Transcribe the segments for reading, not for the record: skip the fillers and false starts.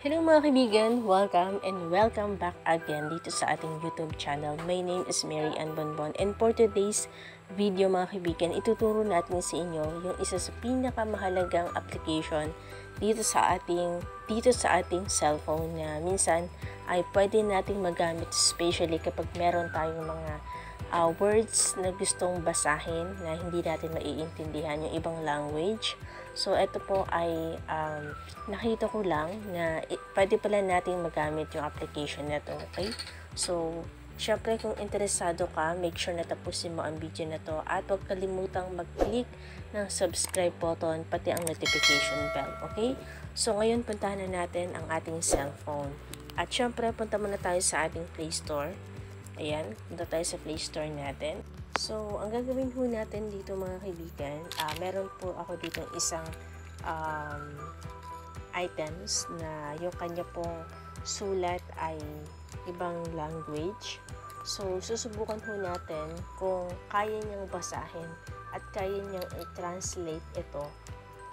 Hello mga kaibigan, welcome back again dito sa ating YouTube channel. My name is Mary Ann Bonbon, and for today's video mga kaibigan, ituturo natin sa inyo yung isa sa pinakamahalagang application dito sa ating cellphone na minsan ay pwede nating magamit, especially kapag meron tayong mga words na gustong basahin na hindi natin maiintindihan yung ibang language. So, ito po ay nakita ko lang na pwede pala natin magamit yung application na to, okay? So, syempre kung interesado ka, make sure na tapusin mo ang video na to at huwag kalimutang mag-click ng subscribe button pati ang notification bell, okay? So, ngayon puntahan na natin ang ating cellphone. At syempre, punta muna tayo sa ating Play Store. Ayan, punta tayo sa Play Store natin. So, ang gagawin po natin dito mga kaibigan, meron po ako dito isang items na yung kanya pong sulat ay ibang language. So, susubukan po natin kung kaya niyang basahin at kaya niyang i-translate ito,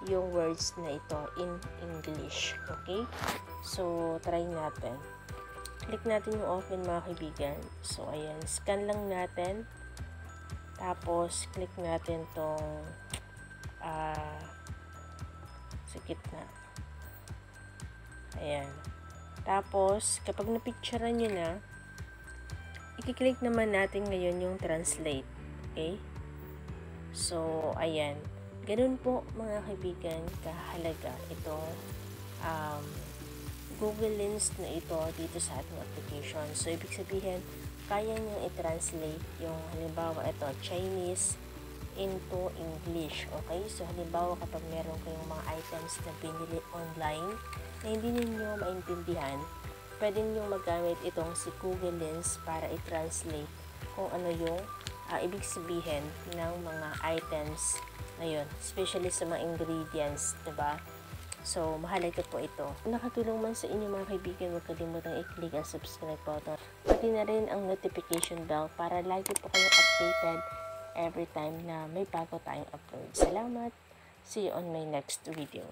yung words na ito in English. Okay? So, try natin. Click natin yung open mga kaibigan. So, ayan, scan lang natin. Tapos, click natin tong sa gitna. Ayan. Tapos, kapag napicturean nyo na, i-click naman natin ngayon yung translate. Okay? So, ayan. Ganun po mga kaibigan, kahalaga itong Google Lens na ito dito sa ating application. So, ibig sabihin, kaya niyang i-translate yung halimbawa ito, Chinese into English. Okay? So, halimbawa kapag meron kayong mga items na binili online na hindi niyo maintindihan, pwede niyo magamit itong si Google Lens para i-translate kung ano yung ibig sabihin ng mga items na yun. Especially sa mga ingredients, diba? So, mahalaga po ito. Kung nakatulong man sa inyo mga kaibigan, huwag kalimutang i-click ang subscribe button. Pati na rin ang notification bell para lagi po kayong updated every time na may bago tayong upload. Salamat! See you on my next video.